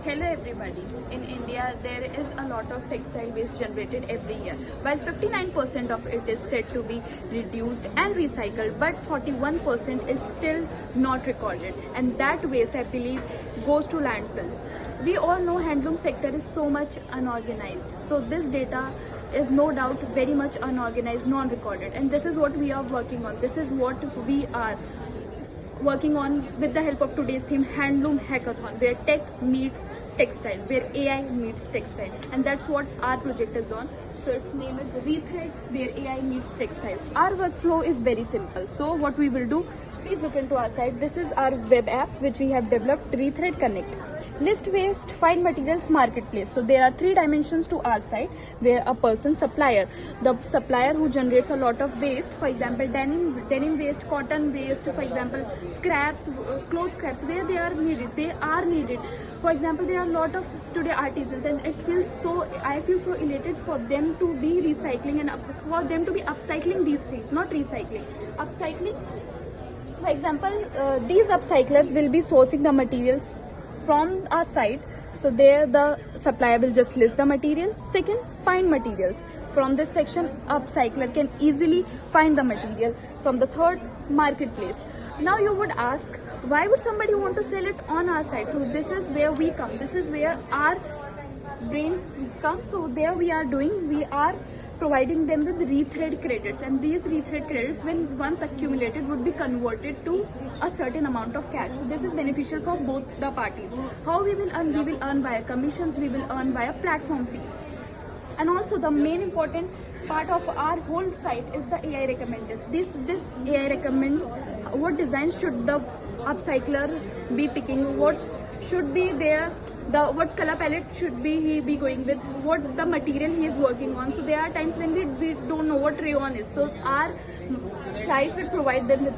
Hello everybody. In India, there is a lot of textile waste generated every year. While 59% of it is said to be reduced and recycled, but 41% is still not recorded. And that waste, I believe, goes to landfills. We all know handloom sector is so much unorganized. So this data is no doubt very much unorganized, non-recorded. And this is what we are working on. This is what we are working on with the help of today's theme, Handloom Hackathon, where tech meets textile, where AI meets textile, and that's what our project is on. So its name is Rethread, where AI meets textiles. Our workflow is very simple. So what we will do, please look into our site. This is our web app which we have developed, Rethread Connect. List waste, find materials, marketplace. So there are 3 dimensions to our site, where a person, supplier, the supplier who generates a lot of waste, for example denim waste, cotton waste, for example scraps, clothes scraps, where they are needed. For example, there are a lot of today artisans, and I feel so elated for them to be recycling and for them to be upcycling these things, not recycling, upcycling. For example, these upcyclers will be sourcing the materials from our site. So there the supplier will just list the material. Second, find materials. From this section, upcycler can easily find the material. From the third, marketplace. Now you would ask, why would somebody want to sell it on our site? So this is where we come. This is where our brains come. So there we are providing them with Rethread credits, and these Rethread credits, when once accumulated, would be converted to a certain amount of cash. So this is beneficial for both the parties. How we will earn? We will earn via commissions, we will earn via platform fees. And also the main important part of our whole site is the AI recommended. This AI recommends what designs should the upcycler be picking, what should be there, what color palette should he be going with, what the material he is working on. So there are times when we don't know what rayon is. So our site will provide them with